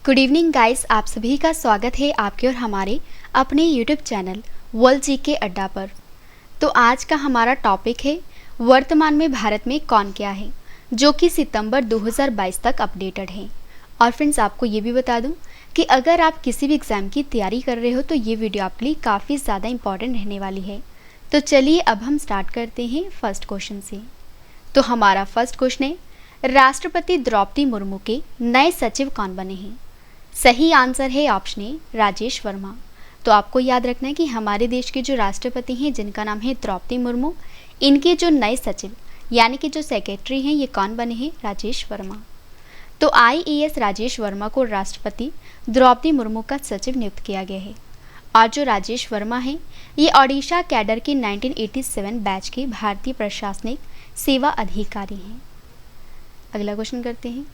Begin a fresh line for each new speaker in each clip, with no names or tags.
Good evening guys, आप सभी का स्वागत है आपके और हमारे अपने यूट्यूब चैनल वर्ल्ड जीके अड्डा पर। तो आज का हमारा टॉपिक है वर्तमान में भारत में कौन क्या है, जो कि सितंबर 2022 तक अपडेटेड है। और फ्रेंड्स, आपको ये भी बता दूं कि अगर आप किसी भी एग्ज़ाम की तैयारी कर रहे हो तो ये वीडियो आपके लिए काफ़ी ज़्यादा इंपॉर्टेंट रहने वाली है। तो चलिए अब हम स्टार्ट करते हैं फर्स्ट क्वेश्चन से। तो हमारा फर्स्ट क्वेश्चन है, राष्ट्रपति द्रौपदी मुर्मू के नए सचिव कौन बने हैं? सही आंसर है ऑप्शन ए राजेश वर्मा। तो आपको याद रखना है कि हमारे देश के जो राष्ट्रपति हैं जिनका नाम है द्रौपदी मुर्मू, इनके जो नए सचिव यानी कि जो सेक्रेटरी हैं ये कौन बने हैं? राजेश वर्मा। तो आईएएस राजेश वर्मा को राष्ट्रपति द्रौपदी मुर्मू का सचिव नियुक्त किया गया है। और जो राजेश वर्मा हैं ये ओडिशा कैडर के 1987 बैच के भारतीय प्रशासनिक सेवा अधिकारी हैं। अगला क्वेश्चन करते हैं,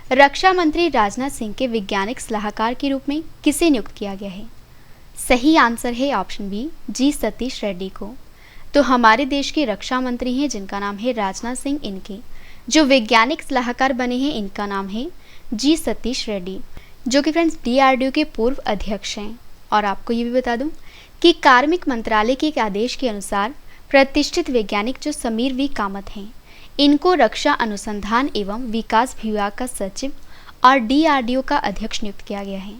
रक्षा मंत्री राजनाथ सिंह के वैज्ञानिक सलाहकार के रूप में किसे नियुक्त किया गया है? सही आंसर है ऑप्शन बी जी सतीश रेड्डी को। तो हमारे देश के रक्षा मंत्री हैं जिनका नाम है राजनाथ सिंह, इनके जो वैज्ञानिक सलाहकार बने हैं इनका नाम है जी सतीश रेड्डी, जो कि फ्रेंड्स डीआरडीओ के पूर्व अध्यक्ष हैं। और आपको ये भी बता दूं कि कार्मिक मंत्रालय के एक आदेश के अनुसार प्रतिष्ठित वैज्ञानिक जो समीर वी कामत हैं, इनको रक्षा अनुसंधान एवं विकास विभाग का सचिव और डीआरडीओ का अध्यक्ष नियुक्त किया गया है।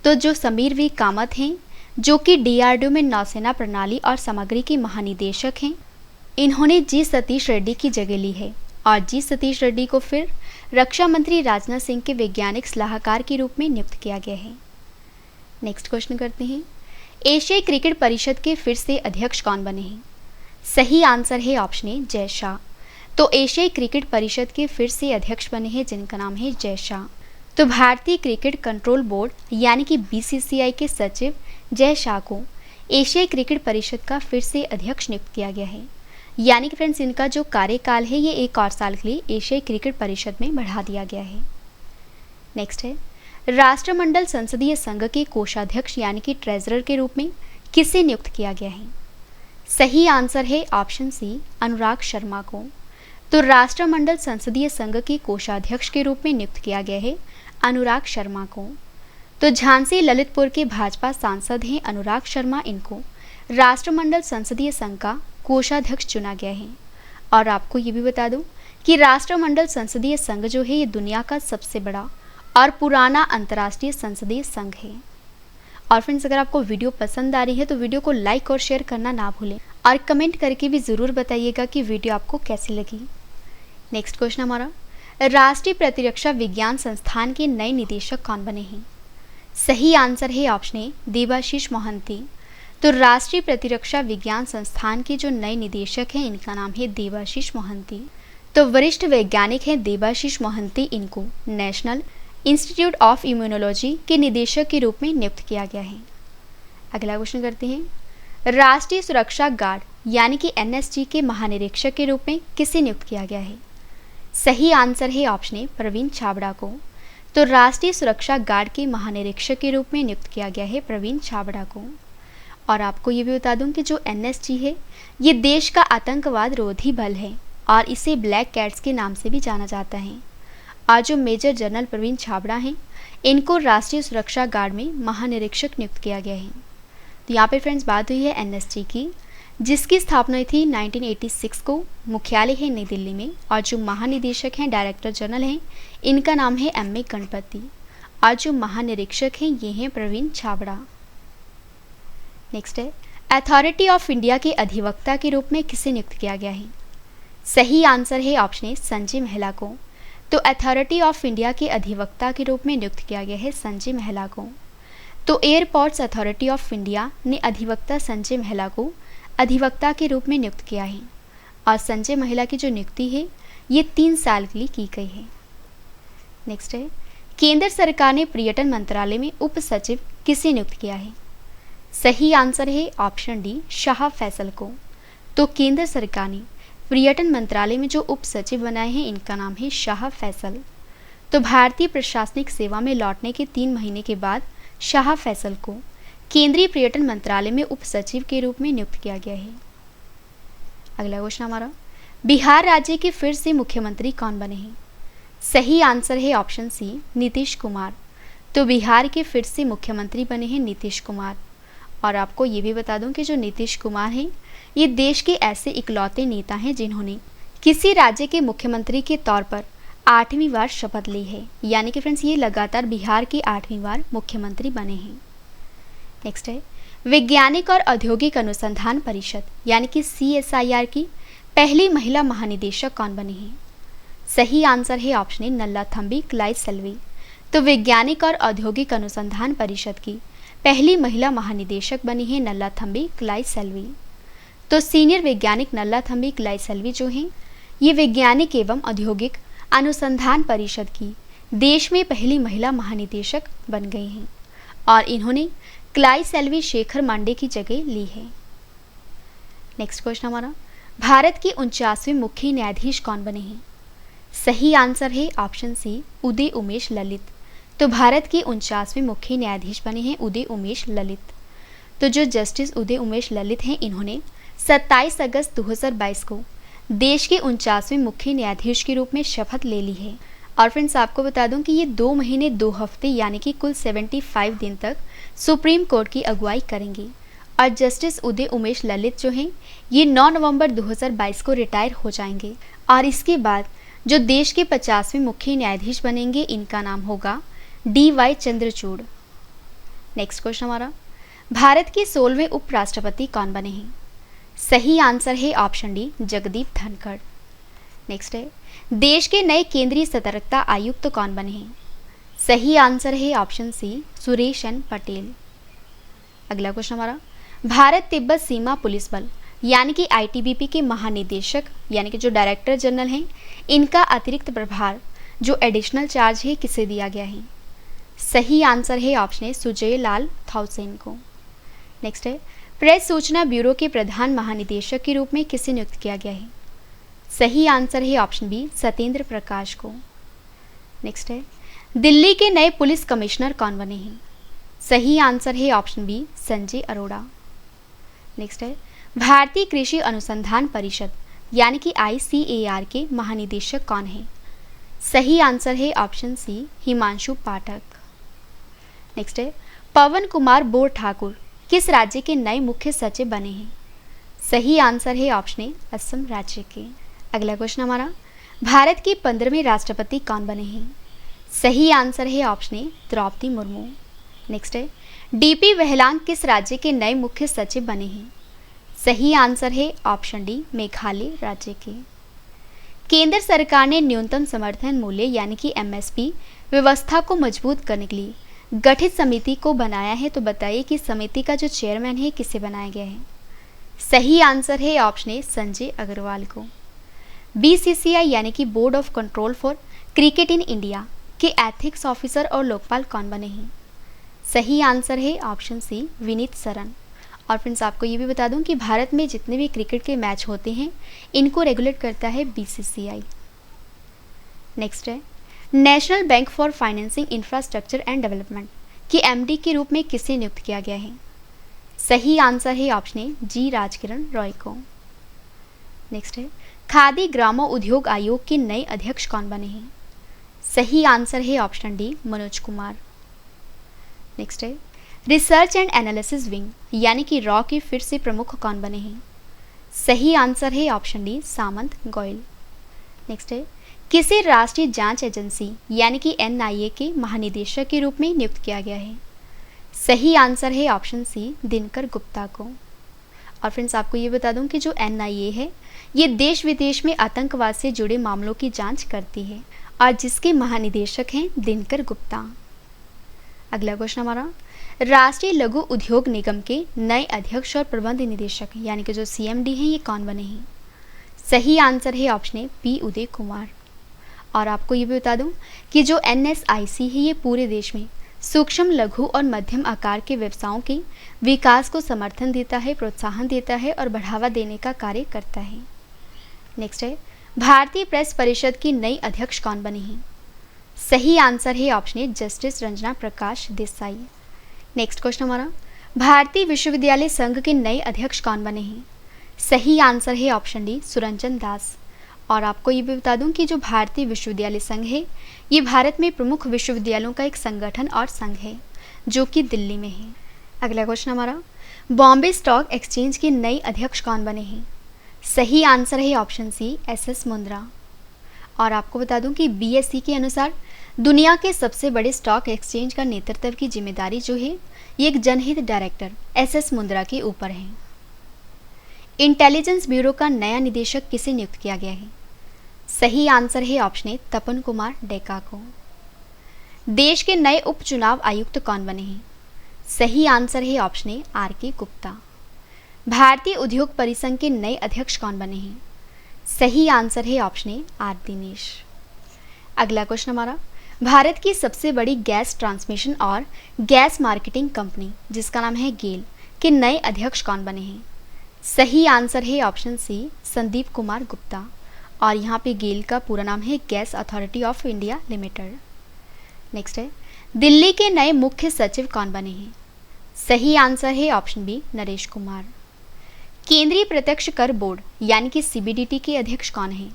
तो जो समीर वी कामत हैं, जो कि डीआरडीओ में नौसेना प्रणाली और सामग्री के महानिदेशक हैं, इन्होंने जी सतीश रेड्डी की जगह ली है। और जी सतीश रेड्डी को फिर रक्षा मंत्री राजनाथ सिंह के वैज्ञानिक सलाहकार के रूप में नियुक्त किया गया है। नेक्स्ट क्वेश्चन करते हैं, एशियाई क्रिकेट परिषद के फिर से अध्यक्ष कौन बने हैं? सही आंसर है ऑप्शन ए जय शाह। तो एशियाई क्रिकेट परिषद के फिर से अध्यक्ष बने हैं जिनका नाम है जय शाह। तो भारतीय क्रिकेट कंट्रोल बोर्ड यानी कि बीसीसीआई के सचिव जय शाह को एशियाई क्रिकेट परिषद का फिर से अध्यक्ष नियुक्त किया गया है। यानी कि फ्रेंड्स इनका जो कार्यकाल है ये 1 और साल के लिए एशियाई क्रिकेट परिषद में बढ़ा दिया गया है। नेक्स्ट है, राष्ट्रमंडल संसदीय संघ के कोषाध्यक्ष यानी कि ट्रेजरर के रूप में किसे नियुक्त किया गया है? सही आंसर है ऑप्शन सी अनुराग शर्मा को। तो राष्ट्रमंडल संसदीय संघ के कोषाध्यक्ष के रूप में नियुक्त किया गया है अनुराग शर्मा को। तो झांसी ललितपुर के भाजपा सांसद हैं अनुराग शर्मा, इनको राष्ट्रमंडल संसदीय संघ का कोषाध्यक्ष चुना गया है। और आपको ये भी बता दूं कि राष्ट्रमंडल संसदीय संघ जो है ये दुनिया का सबसे बड़ा और पुराना अंतर्राष्ट्रीय संसदीय संघ है। और फ्रेंड्स, अगर आपको वीडियो पसंद आ रही है तो वीडियो को लाइक और शेयर करना ना भूलें और कमेंट करके भी ज़रूर बताइएगा कि वीडियो आपको कैसी लगी। नेक्स्ट क्वेश्चन हमारा, राष्ट्रीय प्रतिरक्षा विज्ञान संस्थान के नए निदेशक कौन बने हैं? सही आंसर है ऑप्शन ए देबाशीष मोहंती। तो राष्ट्रीय प्रतिरक्षा विज्ञान संस्थान के जो नए निदेशक हैं इनका नाम है देबाशीष मोहंती। तो वरिष्ठ वैज्ञानिक हैं देबाशीष मोहंती, इनको नेशनल इंस्टीट्यूट ऑफ इम्यूनोलॉजी के निदेशक के रूप में नियुक्त किया गया है। अगला क्वेश्चन करते हैं, राष्ट्रीय सुरक्षा गार्ड यानी कि एनएसजी के महानिरीक्षक के रूप में किसे नियुक्त किया गया है? सही आंसर है ऑप्शन ए प्रवीण छाबड़ा को। तो राष्ट्रीय सुरक्षा गार्ड के महानिरीक्षक के रूप में नियुक्त किया गया है प्रवीण छाबड़ा को। और आपको ये भी बता दूं कि जो एनएसजी है ये देश का आतंकवाद रोधी बल है और इसे ब्लैक कैट्स के नाम से भी जाना जाता है। और जो मेजर जनरल प्रवीण छाबड़ा हैं, इनको राष्ट्रीय सुरक्षा गार्ड में महानिरीक्षक नियुक्त किया गया है। तो यहाँ पे फ्रेंड्स बात हुई है एनएसजी की, जिसकी स्थापना हुई थी 1986 को, मुख्यालय है नई दिल्ली में। और जो महानिदेशक हैं, डायरेक्टर जनरल हैं, इनका नाम है एम.ए. गणपति। और जो महानिरीक्षक हैं ये हैं प्रवीण छाबड़ा। नेक्स्ट है, अथॉरिटी ऑफ इंडिया के अधिवक्ता के रूप में किसे नियुक्त किया गया है? सही आंसर है ऑप्शन ए संजय महिला को। तो अथॉरिटी ऑफ इंडिया के अधिवक्ता के रूप में नियुक्त किया गया है संजय महिला को। तो एयरपोर्ट्स अथॉरिटी ऑफ इंडिया ने अधिवक्ता संजय महिला को अधिवक्ता के रूप में नियुक्त किया है। और संजय महिला की जो नियुक्ति है ये 3 साल के लिए की गई है। नेक्स्ट है, केंद्र सरकार ने पर्यटन मंत्रालय में उप सचिव किसे नियुक्त किया है? सही आंसर है ऑप्शन डी शाह फैसल को। तो केंद्र सरकार ने पर्यटन मंत्रालय में जो उप सचिव बनाए हैं इनका नाम है शाह फैसल। तो भारतीय प्रशासनिक सेवा में लौटने के 3 महीने के बाद शाह फैसल को केंद्रीय पर्यटन मंत्रालय में उप सचिव के रूप में नियुक्त किया गया है। अगला क्वेश्चन हमारा, बिहार राज्य के फिर से मुख्यमंत्री कौन बने हैं? सही आंसर है ऑप्शन सी नीतीश कुमार। तो बिहार के फिर से मुख्यमंत्री बने हैं नीतीश कुमार। और आपको ये भी बता दूं कि जो नीतीश कुमार हैं ये देश के ऐसे इकलौते नेता हैं जिन्होंने किसी राज्य के मुख्यमंत्री के तौर पर 8वीं बार शपथ ली है। यानी कि फ्रेंड्स ये लगातार बिहार की 8वीं बार मुख्यमंत्री बने हैं। नेक्स्ट है वैज्ञानिक और औद्योगिक अनुसंधान परिषद यानी कि CSIR की पहली महिला महानिदेशक कौन बनी है? सही आंसर है ऑप्शन ए नल्लाथम्बी क्लाइसेल्वी। तो वैज्ञानिक और औद्योगिक अनुसंधान परिषद की पहली महिला महानिदेशक बनी है नल्लाथम्बी क्लाइसेल्वी। तो सीनियर वैज्ञानिक नल्लाथम्बी क्लाइसेल्वी जो हैं ये वैज्ञानिक एवं औद्योगिक अनुसंधान परिषद की देश में पहली महिला महानिदेशक बन गई हैं और इन्होंने क्लाइसेल्वी शेखर मांडे की जगह ली है। नेक्स्ट क्वेश्चन हमारा, भारत की 49वें मुख्य न्यायाधीश कौन बने हैं? सही आंसर है ऑप्शन सी उदय उमेश ललित। तो भारत के 49वें मुख्य न्यायाधीश बने हैं उदय उमेश ललित। तो जो जस्टिस उदय उमेश ललित हैं इन्होंने 27 अगस्त 2022 को देश के 49वें मुख्य न्यायाधीश के रूप में शपथ ले ली है। और फ्रेंड्स आपको बता दूं कि ये 2 महीने 2 हफ्ते यानी कि कुल 75 दिन तक सुप्रीम कोर्ट की अगुवाई करेंगे। और जस्टिस उदय उमेश ललित जो हैं ये 9 नवंबर 2022 को रिटायर हो जाएंगे। और इसके बाद जो देश के 50वें मुख्य न्यायाधीश बनेंगे इनका नाम होगा DY चंद्रचूड़। नेक्स्ट क्वेश्चन हमारा, भारत के 16वें उपराष्ट्रपति कौन बने हैं? सही आंसर है option D Jagdeep Dhankhar. Next है देश के नए केंद्रीय सतर्कता आयुक्त कौन बने हैं? सही आंसर है option C Suresh N Patel. अगला क्वेश्चन हमारा, भारत तिब्बत सीमा पुलिस बल यानी कि ITBP के महानिदेशक यानी कि जो डायरेक्टर जनरल हैं इनका अतिरिक्त प्रभार जो एडिशनल चार्ज है किसे दिया गया है? सही आंसर है ऑप्शन ए सुजय लाल थाउसेन को। नेक्स्ट है प्रेस सूचना ब्यूरो के प्रधान महानिदेशक के रूप में किसे नियुक्त किया गया है? सही आंसर है ऑप्शन बी सत्येंद्र प्रकाश को। नेक्स्ट है दिल्ली के नए पुलिस कमिश्नर कौन बने हैं? सही आंसर है option B Sanjay Arora. Next है भारतीय कृषि अनुसंधान परिषद यानी कि ICAR के महानिदेशक कौन है? सही आंसर है ऑप्शन सी हिमांशु पाठक। नेक्स्ट है पवन कुमार बोर ठाकुर किस राज्य के नए मुख्य सचिव बने हैं? सही आंसर है ऑप्शन ए असम राज्य के। अगला क्वेश्चन हमारा, भारत के 15वें राष्ट्रपति कौन बने हैं? सही आंसर है option A Draupadi Murmu. Next है DP वेहलांग किस राज्य के नए मुख्य सचिव बने हैं? सही आंसर है ऑप्शन डी मेघालय राज्य के। केंद्र सरकार ने न्यूनतम समर्थन मूल्य यानी कि MSP व्यवस्था को मजबूत करने के लिए गठित समिति को बनाया है। तो बताइए कि समिति का जो चेयरमैन है किसे बनाया गया है? सही आंसर है ऑप्शन ए संजय अग्रवाल को। BCCI यानी कि board of control for cricket in India के एथिक्स ऑफिसर और लोकपाल कौन बने हैं? सही आंसर है ऑप्शन सी विनीत सरन। और फ्रेंड्स आपको ये भी बता दूं कि भारत में जितने भी क्रिकेट के मैच होते हैं इनको रेगुलेट करता है BCCI। नेक्स्ट है national bank for financing infrastructure and development के MD के रूप में किसे नियुक्त किया गया है? सही आंसर है ऑप्शन ए जी राजकिरण रॉय को। नेक्स्ट है खादी ग्रामो उद्योग आयोग के नए अध्यक्ष कौन बने हैं? सही आंसर है option D Manoj Kumar. Next है रिसर्च एंड एनालिसिस विंग यानी कि रॉ के फिर से प्रमुख कौन बने हैं? सही आंसर है ऑप्शन डी सामंत गोयल। नेक्स्ट है किसे राष्ट्रीय जांच एजेंसी यानी कि NIA के महानिदेशक के रूप में नियुक्त किया गया है? सही आंसर है ऑप्शन सी दिनकर गुप्ता को। और फ्रेंड्स आपको ये बता दूं कि जो NIA है ये देश विदेश में आतंकवाद से जुड़े मामलों की जांच करती है और जिसके महानिदेशक हैं दिनकर गुप्ता। अगला क्वेश्चन हमारा, राष्ट्रीय लघु उद्योग निगम के नए अध्यक्ष और प्रबंध निदेशक यानी कि जो CMD हैं ये कौन बने हैं? सही आंसर है ऑप्शन ए P उदय कुमार। और आपको ये भी बता दूं कि जो NSIC है ये पूरे देश में सूक्ष्म लघु और मध्यम आकार के व्यवसायों के विकास को समर्थन देता है, प्रोत्साहन देता है और बढ़ावा देने का कार्य करता है। नेक्स्ट है भारतीय प्रेस परिषद की नई अध्यक्ष कौन बनी हैं? सही आंसर है ऑप्शन ए justice Ranjana Prakash Desai. Next question हमारा, भारतीय विश्वविद्यालय संघ के नए अध्यक्ष कौन बने हैं? सही आंसर है ऑप्शन डी सुरंजन दास। और आपको ये भी बता दूं कि जो भारतीय विश्वविद्यालय संघ है ये भारत में प्रमुख विश्वविद्यालयों का एक संगठन और संघ है जो कि दिल्ली में है। अगला क्वेश्चन हमारा, बॉम्बे स्टॉक एक्सचेंज के नए अध्यक्ष कौन बने हैं? सही आंसर है ऑप्शन सी एसएस मुंद्रा। और आपको बता दूं कि बीएसई के अनुसार दुनिया के सबसे बड़े स्टॉक एक्सचेंज का नेतृत्व की जिम्मेदारी जो है ये एक जनहित डायरेक्टर एसएस मुंद्रा के ऊपर है। इंटेलिजेंस ब्यूरो का नया निदेशक किसे नियुक्त किया गया है? सही आंसर है ऑप्शन ए तपन कुमार डेका को। देश के नए उपचुनाव आयुक्त कौन बने हैं? सही आंसर है ऑप्शन ए आर के गुप्ता। भारतीय उद्योग परिसंघ के नए अध्यक्ष कौन बने हैं? सही आंसर है ऑप्शन ए आर दिनेश। अगला क्वेश्चन हमारा, भारत की सबसे बड़ी गैस ट्रांसमिशन और गैस मार्केटिंग कंपनी जिसका नाम है गेल के नए अध्यक्ष कौन बने हैं? सही आंसर है ऑप्शन सी संदीप कुमार गुप्ता। और यहाँ पे गेल का पूरा नाम है gas authority of India limited. Next है, दिल्ली के नए मुख्य सचिव कौन बने हैं? सही आंसर है ऑप्शन बी नरेश कुमार। केंद्रीय प्रत्यक्ष कर बोर्ड यानी कि सीबीडीटी के अध्यक्ष कौन है?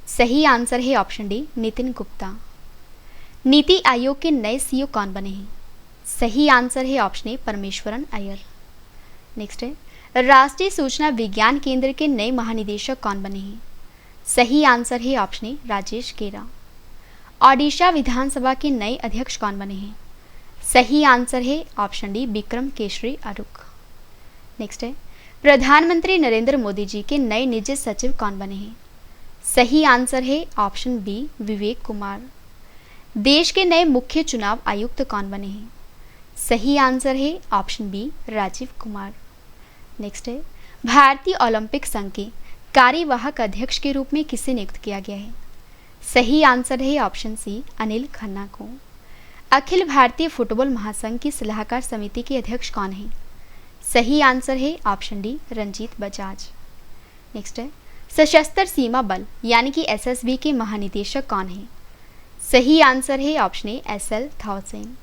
सही आंसर है ऑप्शन डी नितिन गुप्ता। नीति आयोग के नए सीईओ कौन बने हैं? सही आंसर है ऑप्शन ए परमेश्वरन अय्यर। नेक्स्ट है, राष्ट्रीय सूचना विज्ञान केंद्र के नए महानिदेशक कौन बने हैं? सही आंसर है ऑप्शन ए राजेश गेरा। ओडिशा विधानसभा के नए अध्यक्ष कौन बने हैं? सही आंसर है option D Vikram Keshari Arukh. Next है, प्रधानमंत्री नरेंद्र मोदी जी के नए निजी सचिव कौन बने हैं? सही आंसर है ऑप्शन बी विवेक कुमार। देश के नए मुख्य चुनाव आयुक्त कौन बने हैं? सही आंसर है option B Rajiv Kumar. Next है, भारतीय ओलंपिक संघ के कार्यवाहक अध्यक्ष के रूप में किसे नियुक्त किया गया है? सही आंसर है ऑप्शन सी अनिल खन्ना को। अखिल भारतीय फुटबॉल महासंघ की सलाहकार समिति के अध्यक्ष कौन है? सही आंसर है option D Ranjit Bajaj. Next है, सशस्त्र सीमा बल यानी कि एसएसबी के महानिदेशक कौन है? सही आंसर है ऑप्शन ए एसएल थाउसेन।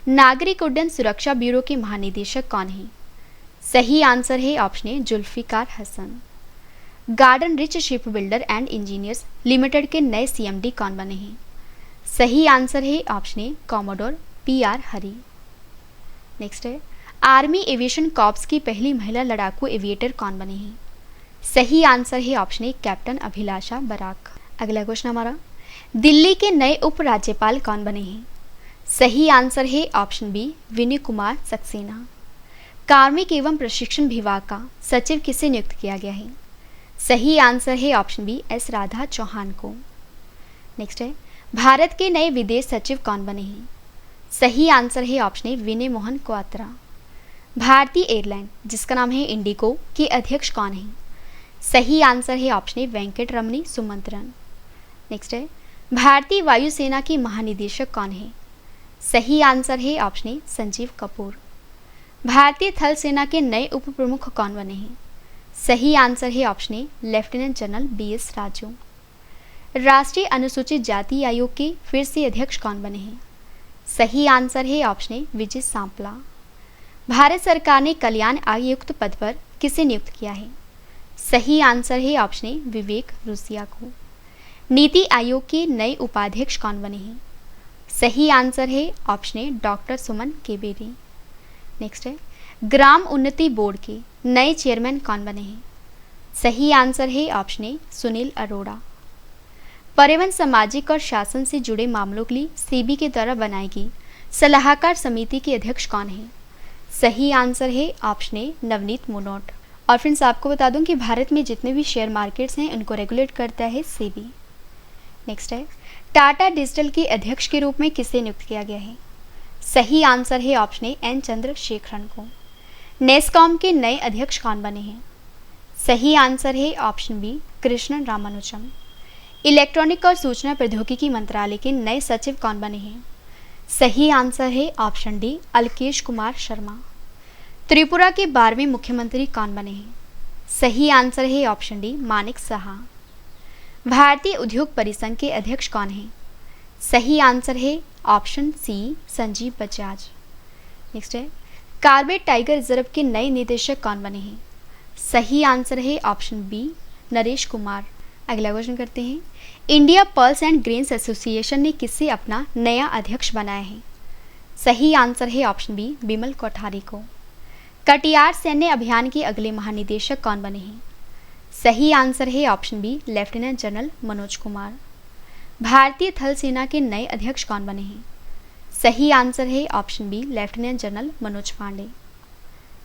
नागरिक उड्डयन सुरक्षा ब्यूरो के महानिदेशक कौन है? सही आंसर है option A Zulfikar Hasan. Garden Reach Ship Builder and Engineers Limited के नए सीएमडी कौन बने हैं? सही आंसर है option A Commodore PR Hari. Next है, आर्मी एविएशन कॉर्प्स की पहली महिला लड़ाकू एविएटर कौन बनी है? सही आंसर है option A captain Abhilasha Barak. अगला क्वेश्चन हमारा, दिल्ली के नए उपराज्यपाल कौन बने हैं? सही आंसर है ऑप्शन बी विनय कुमार सक्सेना। कार्मिक एवं प्रशिक्षण विभाग का सचिव किसे नियुक्त किया गया है? सही आंसर है option B S Radha Chauhan को। नेक्स्ट है, भारत के नए विदेश सचिव कौन बने हैं? सही आंसर है ऑप्शन ए विनय मोहन क्वात्रा। भारतीय एयरलाइन जिसका नाम है इंडिगो के अध्यक्ष कौन है? सही आंसर है option A Venkat Ramani Sumantran. Next है, भारतीय वायुसेना के महानिदेशक कौन है? सही आंसर है ऑप्शन ए संजीव कपूर। भारतीय थल सेना के नए उप प्रमुख कौन बने हैं? सही आंसर है option A lieutenant general BS Raju. राष्ट्रीय अनुसूचित जाति आयोग के फिर से अध्यक्ष कौन बने हैं? सही आंसर है ऑप्शन ए विजय सांपला। भारत सरकार ने कल्याण आयुक्त पद पर किसे नियुक्त किया है? सही आंसर है ऑप्शन ए विवेक रुसिया को। नीति आयोग के नए उपाध्यक्ष कौन बने हैं? सही आंसर है option A doctor Suman Keberi. Next है, ग्राम उन्नति बोर्ड के नए चेयरमैन कौन बने हैं? सही आंसर है ऑप्शन ए सुनील अरोड़ा। परिवहन सामाजिक और शासन से जुड़े मामलों के लिए सेबी के द्वारा बनाई गई सलाहकार समिति के अध्यक्ष कौन है? सही आंसर है ऑप्शन ए नवनीत मुनोट। और फ्रेंड्स आपको बता दूं कि भारत में जितने भी शेयर मार्केट्स हैं उनको रेगुलेट करता है सेबी। नेक्स्ट है, टाटा डिजिटल के अध्यक्ष के रूप में किसे नियुक्त किया गया है? सही आंसर है ऑप्शन ए एन चंद्रशेखरन को। नेस्कॉम के नए अध्यक्ष कौन बने हैं? सही आंसर है option B Krishnan Ramanujam. Electronic और सूचना प्रौद्योगिकी मंत्रालय के नए सचिव कौन बने हैं? सही आंसर है ऑप्शन डी अलकेश कुमार शर्मा। त्रिपुरा के 12वें मुख्यमंत्री कौन बने हैं? सही आंसर है ऑप्शन डी मानिक साहा। भारतीय उद्योग परिसंघ के अध्यक्ष कौन हैं? सही आंसर है option C Sanjeev Bajaj. Next है, कार्बेट टाइगर रिजर्व के नए निदेशक कौन बने हैं? सही आंसर है ऑप्शन बी नरेश कुमार। अगला क्वेश्चन करते हैं, India pulse and grains association ने किसे अपना नया अध्यक्ष बनाया है? सही आंसर है ऑप्शन बी, बिमल कोठारी को। कटियार सैन्य अभियान के अगले महानिदेशक कौन बने हैं? सही आंसर है option B, lieutenant general Manoj Kumar. भारतीय थल सेना के नए अध्यक्ष कौन बने हैं? सही आंसर है option B, lieutenant general Manoj Pande.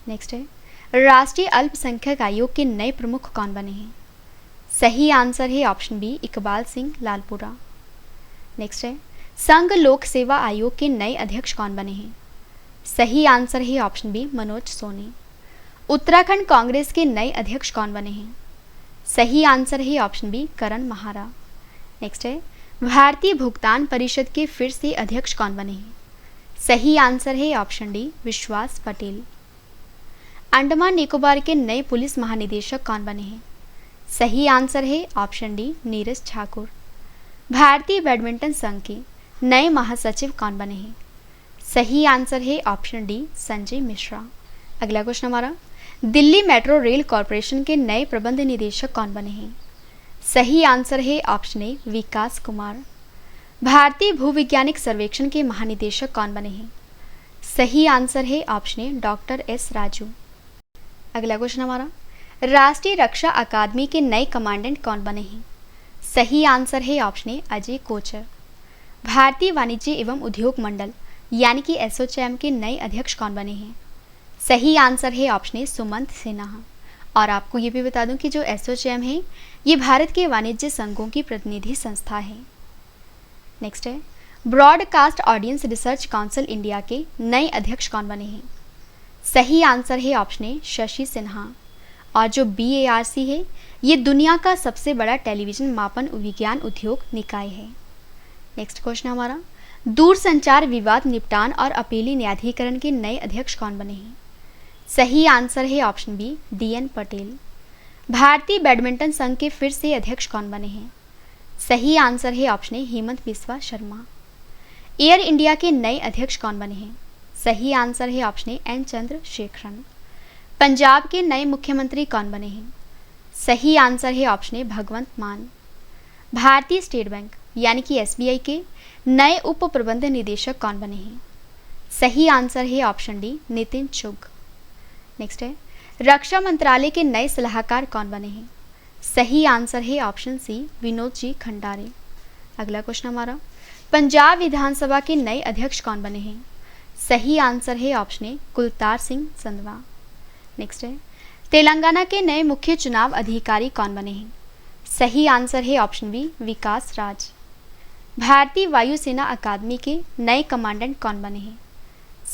Next है, राष्ट्रीय अल्पसंख्यक आयोग के नए प्रमुख कौन बने हैं? सही आंसर है option B, Iqbal Singh Lalpura. Next है, संघ लोक सेवा आयोग के नए अध्यक्ष कौन बने हैं? सही आंसर है ऑप्शन बी, मनोज सोनी। उत्तराखंड कांग्रेस के नए अध्यक्ष कौन बने हैं? सही आंसर है ऑप्शन बी, करण महारा। नेक्स्ट है, भारतीय भुगतान परिषद के फिर से अध्यक्ष कौन बने हैं? सही आंसर है ऑप्शन डी, विश्वास पटेल। अंडमान निकोबार के नए पुलिस महानिदेशक कौन बने हैं? सही आंसर है ऑप्शन डी, नीरज ठाकुर। भारतीय बैडमिंटन संघ के नए महासचिव कौन बने हैं? सही आंसर है ऑप्शन डी, संजय मिश्रा। अगला क्वेश्चन हमारा, दिल्ली मेट्रो रेल कॉरपोरेशन के नए प्रबंध निदेशक कौन बने हैं? सही आंसर है ऑप्शन ए, विकास कुमार। भारतीय भूविज्ञानिक सर्वेक्षण के महानिदेशक कौन बने हैं? सही आंसर है option A, doctor S Raju. अगला क्वेश्चन हमारा, राष्ट्रीय रक्षा अकादमी के नए कमांडेंट कौन बने हैं? सही आंसर है ऑप्शन ए, अजय कोचर। भारतीय वाणिज्य एवं उद्योग मंडल यानी कि एसोचैम के नए अध्यक्ष कौन बने हैं? सही आंसर है ऑप्शन ए, सुमंत सिन्हा। और आपको ये भी बता दूं कि जो एसोचैम है ये भारत के वाणिज्य संघों की प्रतिनिधि संस्था है। नेक्स्ट है, broadcast audience research council India के नए अध्यक्ष कौन बने हैं? सही आंसर है ऑप्शन ए, शशि सिन्हा। और जो BARC है ये दुनिया का सबसे बड़ा टेलीविजन मापन विज्ञान उद्योग निकाय है। नेक्स्ट क्वेश्चन हमारा, दूरसंचार विवाद निपटान और अपीली न्यायाधिकरण के नए अध्यक्ष कौन बने हैं? सही आंसर है ऑप्शन बी, DN पटेल। भारतीय बैडमिंटन संघ के फिर से अध्यक्ष कौन बने हैं? सही आंसर है ऑप्शन ए, हेमंत बिस्वा शर्मा। एयर इंडिया के नए अध्यक्ष कौन बने हैं? सही आंसर है ऑप्शन ए, N चंद्रशेखरन। पंजाब के नए मुख्यमंत्री कौन बने हैं? सही आंसर है ऑप्शन ए, भगवंत मान। भारतीय स्टेट बैंक यानी कि SBI के नए उप प्रबंध निदेशक कौन बने हैं? सही आंसर है ऑप्शन डी, नितिन चुग। नेक्स्ट है, रक्षा मंत्रालय के नए सलाहकार कौन बने हैं? सही आंसर है ऑप्शन सी, विनोद जी खंडारे। अगला क्वेश्चन हमारा, पंजाब विधानसभा के नए अध्यक्ष कौन बने हैं? सही आंसर है ऑप्शन ए, कुलतार सिंह संधवा। नेक्स्ट है, तेलंगाना के नए मुख्य चुनाव अधिकारी कौन बने हैं? सही आंसर है ऑप्शन बी, विकास राज। भारतीय वायुसेना अकादमी के नए कमांडेंट कौन बने हैं?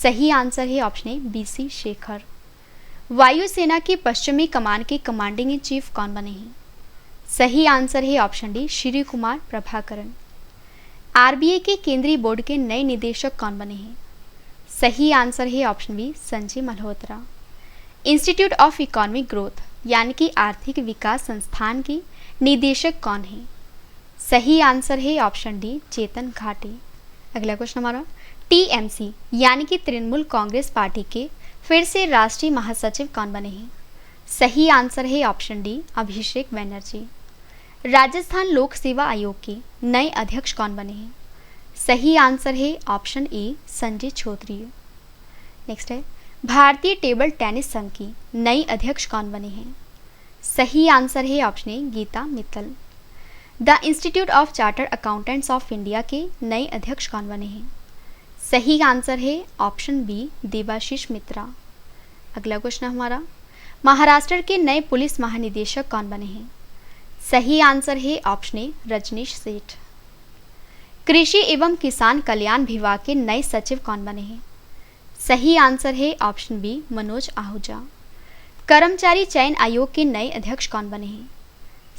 सही आंसर है ऑप्शन ए, BC शेखर। वायुसेना की पश्चिमी कमान के कमांडिंग इन चीफ कौन बने हैं? सही आंसर है option D, Shri Kumar Prabhakaran. RBI के केंद्रीय बोर्ड के नए निदेशक कौन बने हैं? सही आंसर है option B, Sanjay Malhotra. Institute of economic growth यानी कि आर्थिक विकास संस्थान के निदेशक कौन हैं? सही आंसर है ऑप्शन डी, चेतन घाटी। अगला क्वेश्चन हमारा, TMC यानी कि तृणमूल कांग्रेस पार्टी के फिर से राष्ट्रीय महासचिव कौन बने हैं? सही आंसर है ऑप्शन डी, अभिषेक बनर्जी। राजस्थान लोक सेवा आयोग के नए अध्यक्ष कौन बने हैं? सही आंसर है ऑप्शन ए, संजय छोत्रिय। नेक्स्ट है, भारतीय टेबल टेनिस संघ की नई अध्यक्ष कौन बने हैं? सही आंसर है option A, Geeta Mittal. The institute of chartered accountants of India के नए अध्यक्ष कौन बने हैं? सही आंसर है ऑप्शन बी, देवाशीष मित्रा। अगला क्वेश्चन हमारा, महाराष्ट्र के नए पुलिस महानिदेशक कौन बने हैं? सही आंसर है ऑप्शन ए, रजनीश सेठ। कृषि एवं किसान कल्याण विभाग के नए सचिव कौन बने हैं? सही आंसर है ऑप्शन बी, मनोज आहूजा। कर्मचारी चयन आयोग के नए अध्यक्ष कौन बने हैं?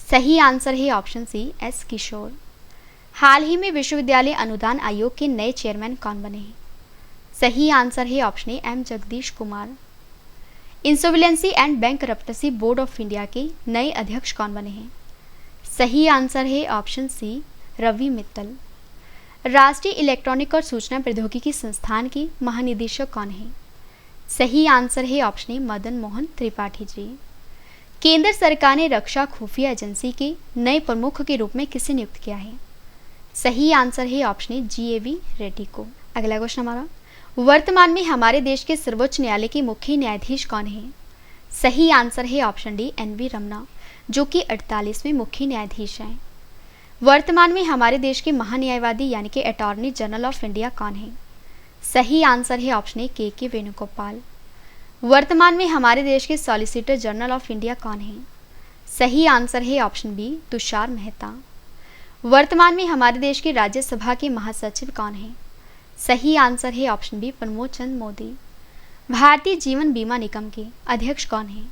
सही आंसर है ऑप्शन सी, S किशोर। हाल ही में विश्वविद्यालय अनुदान आयोग के नए चेयरमैन कौन बने हैं? सही आंसर है option A, M Jagdish Kumar. Insolvency and Bankruptcy Board of India के नए अध्यक्ष कौन बने हैं? सही आंसर है ऑप्शन सी, रवि मित्तल। राष्ट्रीय इलेक्ट्रॉनिक और सूचना प्रौद्योगिकी संस्थान के महानिदेशक कौन हैं? सही आंसर है ऑप्शन ए, मदन मोहन त्रिपाठी जी। केंद्र सरकार ने रक्षा खुफिया एजेंसी के नए प्रमुख के रूप में किसे नियुक्त किया है? सही आंसर है ऑप्शन ए GAV रेड्डी को। अगला क्वेश्चन हमारा, वर्तमान में हमारे देश के सर्वोच्च न्यायालय के मुख्य न्यायाधीश कौन है? सही आंसर है ऑप्शन डी NV रमना, जो कि 48वें मुख्य न्यायाधीश हैं। वर्तमान में हमारे देश के महान्यायवादी यानी कि अटॉर्नी जनरल ऑफ इंडिया कौन है? सही आंसर है ऑप्शन ए KK वेणुगोपाल। वर्तमान में हमारे देश के सॉलिसिटर जनरल ऑफ इंडिया कौन है? सही आंसर है ऑप्शन बी तुषार मेहता। वर्तमान में हमारे देश के राज्यसभा के महासचिव कौन है? सही आंसर है ऑप्शन बी प्रमोद चंद मोदी। भारतीय जीवन बीमा निगम के अध्यक्ष कौन है?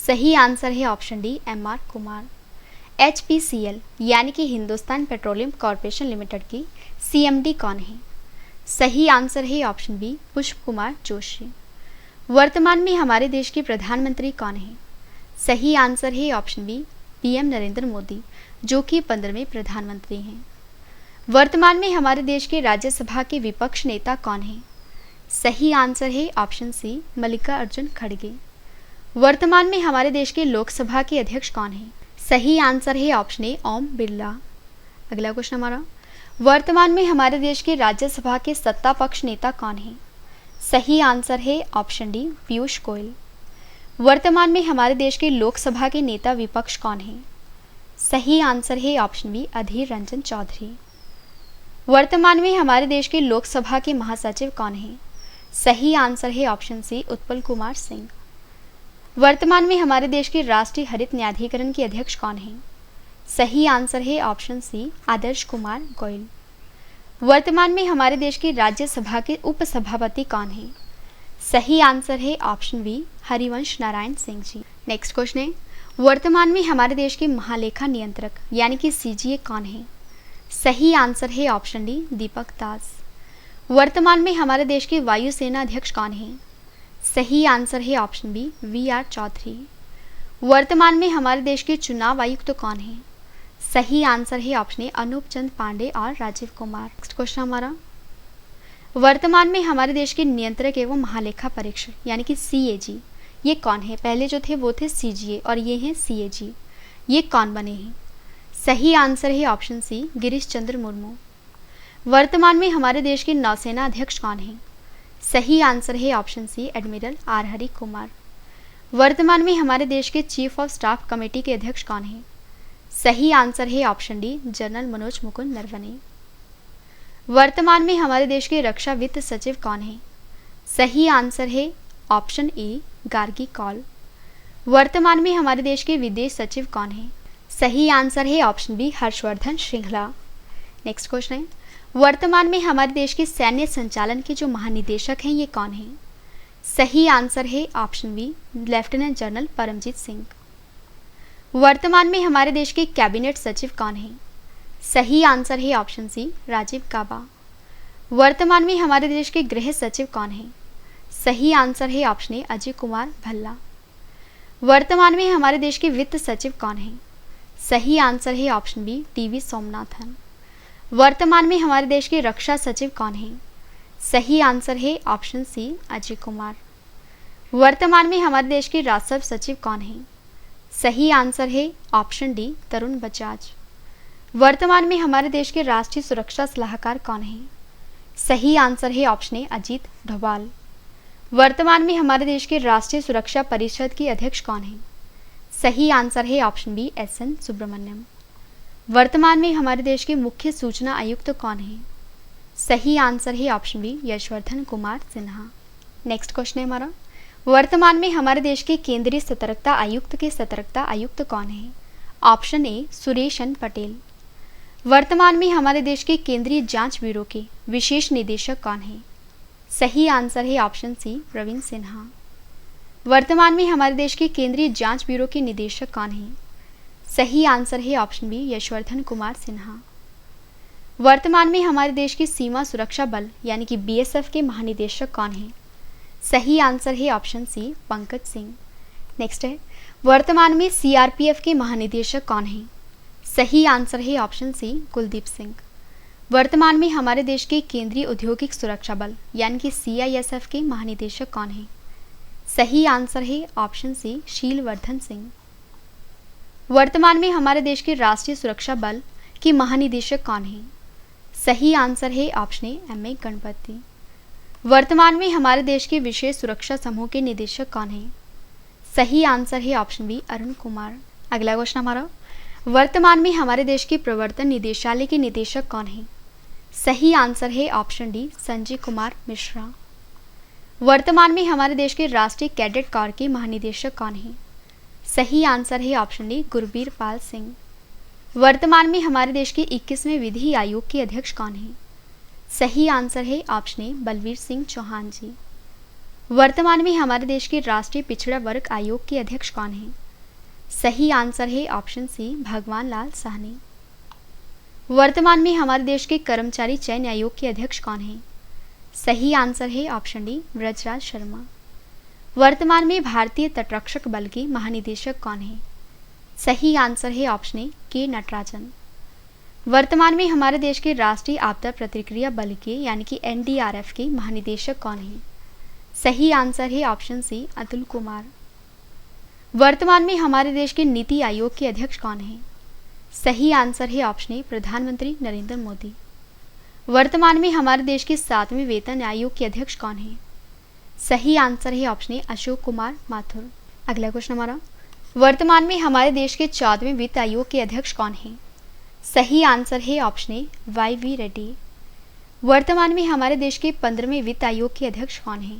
सही आंसर है option D MR Kumar. HPCL यानी कि हिंदुस्तान पेट्रोलियम कॉरपोरेशन लिमिटेड की CMD कौन है? सही आंसर है ऑप्शन बी पुष्प कुमार जोशी। वर्तमान में हमारे देश के प्रधानमंत्री कौन है? सही आंसर है option B PM Narendra Modi, जो कि 15वें प्रधानमंत्री हैं। वर्तमान में हमारे देश के राज्यसभा के विपक्ष नेता कौन है? सही आंसर है ऑप्शन सी मल्लिकार्जुन खड़गे। वर्तमान में हमारे देश के लोकसभा के अध्यक्ष कौन है? सही आंसर है ऑप्शन ए ओम बिरला। अगला क्वेश्चन हमारा, वर्तमान में हमारे देश के राज्यसभा के सत्ता पक्ष नेता कौन है? सही आंसर है ऑप्शन डी पीयूष गोयल। वर्तमान में हमारे देश के लोकसभा के नेता विपक्ष कौन है? सही आंसर है ऑप्शन बी अधीर रंजन चौधरी। वर्तमान में हमारे देश के लोकसभा के महासचिव कौन है? सही आंसर है ऑप्शन सी उत्पल कुमार सिंह। वर्तमान में हमारे देश के राष्ट्रीय हरित न्यायाधिकरण के अध्यक्ष कौन है? सही आंसर है ऑप्शन सी आदर्श कुमार गोयल। वर्तमान में हमारे देश की राज्यसभा के उपसभापति कौन है? सही आंसर है option B Harivansh Narayan Singh ji. Next question है, वर्तमान में हमारे देश के महालेखा नियंत्रक यानी कि CGA कौन है? सही आंसर है ऑप्शन डी दीपक दास। वर्तमान में हमारे देश के वायुसेना अध्यक्ष कौन है? सही आंसर है ऑप्शन बी VR चौधरी। वर्तमान में हमारे देश के चुनाव आयुक्त कौन है? सही आंसर है ऑप्शन ए अनूप चंद पांडे और राजीव कुमार। नेक्स्ट क्वेश्चन हमारा, वर्तमान में हमारे देश के नियंत्रक एवं महालेखा परीक्षक यानी कि CAG ये कौन है? पहले जो थे वो थे CGA और ये हैं CAG, ये कौन बने हैं? सही आंसर है ऑप्शन सी गिरीश चंद्र मुर्मू। वर्तमान में हमारे देश के नौसेना अध्यक्ष कौन है? सही आंसर है option C admiral R Hari Kumar. वर्तमान में हमारे देश के चीफ ऑफ स्टाफ कमेटी के अध्यक्ष कौन है? सही आंसर है option D general Manoj Mukund Naravane. वर्तमान में हमारे देश के रक्षा वित्त सचिव कौन है? सही आंसर है ऑप्शन ए गार्गी कौल। वर्तमान में हमारे देश के विदेश सचिव कौन है? सही आंसर है option B Harshvardhan Shringla. Next question है, वर्तमान में हमारे देश के सैन्य संचालन के जो महानिदेशक हैं ये कौन हैं? सही आंसर है option B lieutenant general Paramjit Singh. वर्तमान में हमारे देश के कैबिनेट सचिव कौन हैं? सही आंसर है ऑप्शन सी राजीव गाबा। वर्तमान में हमारे देश के गृह सचिव कौन हैं? सही आंसर है ऑप्शन ए अजय कुमार भल्ला। वर्तमान में हमारे देश के वित्त सचिव कौन हैं? सही आंसर है ऑप्शन बी TV सोमनाथन। वर्तमान में हमारे देश के रक्षा सचिव कौन हैं? सही आंसर है ऑप्शन सी अजय कुमार। वर्तमान में हमारे देश के राजस्व सचिव कौन हैं? सही आंसर है ऑप्शन डी तरुण बजाज। वर्तमान में हमारे देश के राष्ट्रीय सुरक्षा सलाहकार कौन हैं? सही आंसर है ऑप्शन ए अजीत डोभाल। वर्तमान में हमारे देश के राष्ट्रीय सुरक्षा परिषद के अध्यक्ष कौन हैं? सही आंसर है ऑप्शन बी SN सुब्रमण्यम। वर्तमान में हमारे देश के मुख्य सूचना आयुक्त कौन हैं? सही आंसर है option B Yashwardhan Kumar Sinha. Next question है हमारा, वर्तमान में हमारे देश के केंद्रीय सतर्कता आयुक्त के सतर्कता आयुक्त कौन है? Option A Suresh N Patel. वर्तमान में हमारे देश के केंद्रीय जांच ब्यूरो के विशेष निदेशक कौन है? सही आंसर है ऑप्शन सी प्रवीण सिन्हा। वर्तमान में हमारे देश के केंद्रीय जांच ब्यूरो के निदेशक कौन हैं? सही आंसर है ऑप्शन बी यशवर्धन कुमार सिन्हा। वर्तमान में हमारे देश की सीमा सुरक्षा बल यानी कि BSF के महानिदेशक कौन हैं? सही आंसर है option C Pankaj Singh. Next है, वर्तमान में CRPF के महानिदेशक कौन हैं? सही आंसर है ऑप्शन सी कुलदीप सिंह। वर्तमान में हमारे देश के केंद्रीय औद्योगिक सुरक्षा बल यानी कि CISF के महानिदेशक कौन हैं? सही आंसर है ऑप्शन सी शीलवर्धन सिंह। वर्तमान में हमारे देश के राष्ट्रीय सुरक्षा बल के महानिदेशक कौन है? सही आंसर है option A M A Ganapathy. वर्तमान में हमारे देश के विशेष सुरक्षा समूह के निदेशक कौन है? सही आंसर है ऑप्शन बी अरुण कुमार। अगला क्वेश्चन हमारा, वर्तमान में हमारे देश के प्रवर्तन निदेशालय के निदेशक कौन है? सही आंसर है ऑप्शन डी संजय कुमार मिश्रा। वर्तमान में हमारे देश के राष्ट्रीय कैडेट कोर के महानिदेशक कौन है? सही आंसर है ऑप्शन डी गुरबीर पाल सिंह। वर्तमान में हमारे देश के 21वें विधि आयोग के अध्यक्ष कौन है? सही आंसर है ऑप्शन ए बलवीर सिंह चौहान जी। वर्तमान में हमारे देश के राष्ट्रीय पिछड़ा वर्ग आयोग के अध्यक्ष कौन है? सही आंसर है ऑप्शन सी भगवान लाल साहनी। वर्तमान में हमारे देश के कर्मचारी चयन आयोग के अध्यक्ष कौन है? सही आंसर है ऑप्शन डी ब्रजराज शर्मा। वर्तमान में भारतीय तटरक्षक बल के महानिदेशक कौन है? सही आंसर है ऑप्शन ए के नटराजन। वर्तमान में हमारे देश के राष्ट्रीय आपदा प्रतिक्रिया बल के यानी कि एनडीआरएफ के महानिदेशक कौन है? सही आंसर है ऑप्शन सी अतुल कुमार। वर्तमान में हमारे देश के नीति आयोग के अध्यक्ष कौन है? सही आंसर है ऑप्शन ए प्रधानमंत्री नरेंद्र मोदी। वर्तमान में हमारे देश के 7वें वेतन आयोग के अध्यक्ष कौन है? सही आंसर है ऑप्शन ए अशोक कुमार माथुर। अगला क्वेश्चन हमारा, वर्तमान में हमारे देश के 14वें वित्त आयोग के अध्यक्ष कौन है? सही आंसर है option A Y V Reddy. वर्तमान में हमारे देश के 15वें वित्त आयोग के अध्यक्ष कौन है?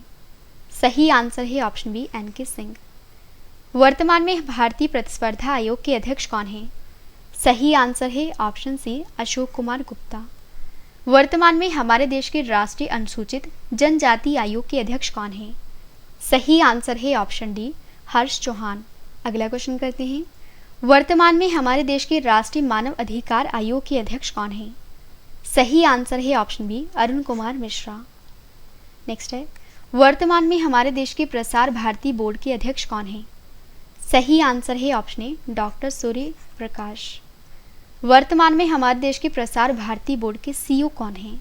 सही आंसर है ऑप्शन बी एन के सिंह। वर्तमान में भारतीय प्रतिस्पर्धा आयोग के अध्यक्ष कौन है? सही आंसर है ऑप्शन सी अशोक कुमार गुप्ता। वर्तमान में हमारे देश के राष्ट्रीय अनुसूचित जनजाति आयोग के अध्यक्ष कौन है? सही आंसर है ऑप्शन डी हर्ष चौहान। अगला क्वेश्चन करते हैं, वर्तमान में हमारे देश के राष्ट्रीय मानव अधिकार आयोग के अध्यक्ष कौन है? सही आंसर है option B Arun Kumar Mishra. Next है, वर्तमान में हमारे देश के प्रसार भारती बोर्ड के अध्यक्ष कौन है? सही आंसर है option A doctor Surya Prakash. वर्तमान में हमारे देश के प्रसार भारती बोर्ड के सीईओ कौन है?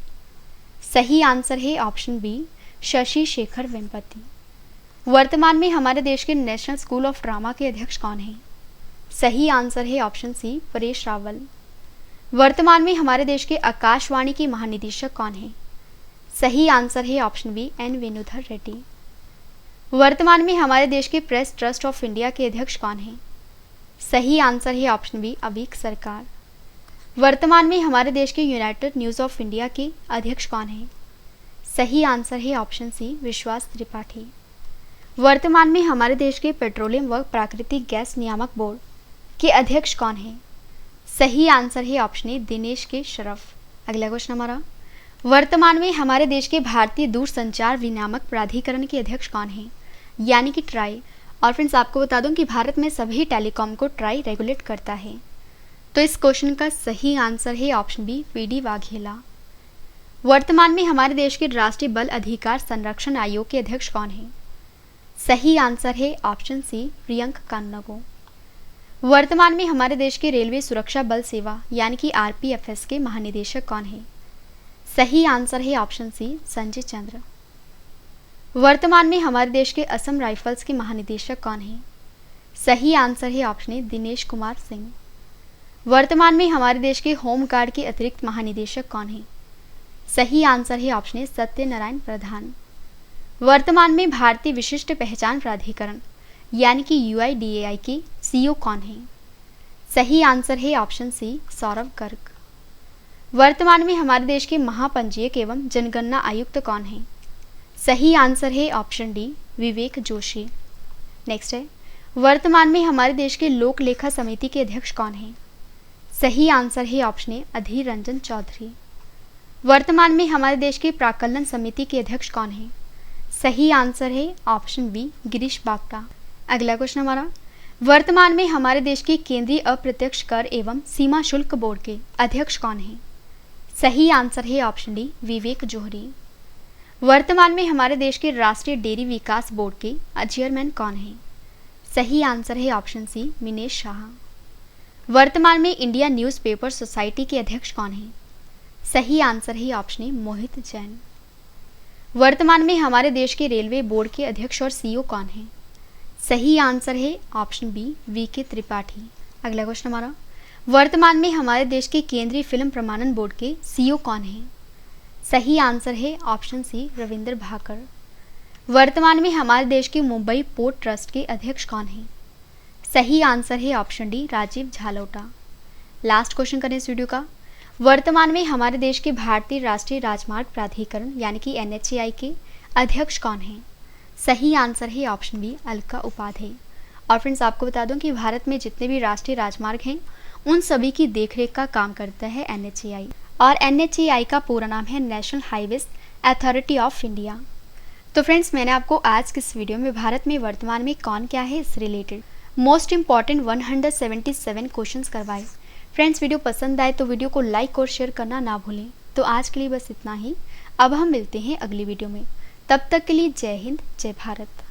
सही आंसर है ऑप्शन बी शशि शेखर वेम्पति। वर्तमान में हमारे देश के नेशनल स्कूल ऑफ ड्रामा के अध्यक्ष कौन है? सही आंसर है ऑप्शन सी परेश रावल। वर्तमान में हमारे देश के आकाशवाणी के महानिदेशक कौन है? सही आंसर है option B N Venudhar Reddy. वर्तमान में हमारे देश के प्रेस ट्रस्ट ऑफ इंडिया के अध्यक्ष कौन है? सही आंसर है ऑप्शन बी अवीक सरकार। वर्तमान में हमारे देश के यूनाइटेड न्यूज़ ऑफ इंडिया के अध्यक्ष कौन है? सही आंसर है ऑप्शन सी विश्वास त्रिपाठी। वर्तमान में हमारे देश के पेट्रोलियम व प्राकृतिक गैस नियामक बोर्ड के अध्यक्ष कौन है? सही आंसर है ऑप्शन ए दिनेश के शरफ। अगला क्वेश्चन हमारा, वर्तमान में हमारे देश के भारतीय दूरसंचार विनियामक प्राधिकरण के अध्यक्ष कौन है, यानी कि ट्राई। और फ्रेंड्स, आपको बता दूं कि भारत में सभी टेलीकॉम को ट्राई रेगुलेट करता है। तो इस क्वेश्चन का सही आंसर है ऑप्शन बी पीडी वाघेला। वर्तमान में हमारे देश के राष्ट्रीय बल अधिकार संरक्षण आयोग के अध्यक्ष कौन है? सही आंसर है ऑप्शन सी प्रियंक कान्नगो। वर्तमान में हमारे देश के रेलवे सुरक्षा बल सेवा यानी कि आरपीएफएस के महानिदेशक कौन है? सही आंसर है ऑप्शन सी संजय चंद्र। वर्तमान में हमारे देश के असम राइफल्स के महानिदेशक कौन है? सही आंसर है ऑप्शन ए दिनेश कुमार सिंह। वर्तमान में हमारे देश के होम गार्ड के अतिरिक्त महानिदेशक कौन है? सही आंसर है ऑप्शन ए सत्यनारायण प्रधान। वर्तमान में भारतीय विशिष्ट पहचान प्राधिकरण यानी कि यूआईडीएआई के सीईओ कौन है? सही आंसर है ऑप्शन सी सौरभ गर्ग। वर्तमान में हमारे देश के महापंजीयक एवं जनगणना आयुक्त कौन है? सही आंसर है option D Vivek Joshi. Next है, वर्तमान में हमारे देश के लोक लेखा समिति के अध्यक्ष कौन है? सही आंसर है ऑप्शन ए अधीर रंजन चौधरी। वर्तमान में हमारे देश के प्राक्कलन समिति के अध्यक्ष कौन है? सही आंसर है ऑप्शन बी गिरीश बागटा। अगला क्वेश्चन हमारा, वर्तमान में हमारे देश के केंद्रीय अप्रत्यक्ष कर एवं सीमा शुल्क बोर्ड के अध्यक्ष कौन है? सही आंसर है ऑप्शन डी विवेक जोहरी। वर्तमान में हमारे देश के राष्ट्रीय डेयरी विकास बोर्ड के चेयरमैन कौन है? सही आंसर है ऑप्शन सी मिनेश शाह। वर्तमान में इंडिया न्यूज़पेपर सोसाइटी के अध्यक्ष कौन है? सही आंसर है ऑप्शन ए मोहित जैन। वर्तमान में हमारे देश के रेलवे बोर्ड के अध्यक्ष और सीईओ कौन है? सही आंसर है ऑप्शन बी वी के त्रिपाठी। अगला क्वेश्चन हमारा, वर्तमान में हमारे देश के केंद्रीय फिल्म प्रमाणन बोर्ड के सीईओ कौन हैं? सही आंसर है ऑप्शन सी, रविंद्र भाकर। वर्तमान में हमारे देश के मुंबई पोर्ट ट्रस्ट के अध्यक्ष कौन हैं? सही आंसर है option D, Rajiv Jhalota. Last question करें इस वीडियो का, वर्तमान में हमारे देश के भारतीय राष्ट्रीय राजमार्ग प्राधिकरण यानी कि NHAI के अध्यक्ष कौन हैं? सही आंसर है ऑप्शन बी, अलका उपाध्याय। और फ्रेंड्स आपको बता दूं कि भारत में जितने भी राष्ट्रीय राजमार्ग हैं उन सभी की देखरेख का काम करता है NHAI, और NHAI का पूरा नाम है national highways authority of India. तो फ्रेंड्स मैंने आपको आज के इस वीडियो में भारत में वर्तमान में कौन क्या है इस रिलेटेड मोस्ट इंपॉर्टेंट 177 क्वेश्चंस करवाए। फ्रेंड्स वीडियो पसंद आए तो वीडियो को लाइक और शेयर करना ना भूलें। तो आज के लिए बस इतना ही। अब हम मिलते हैं अगली वीडियो में, तब तक के लिए जय हिंद, जय भारत।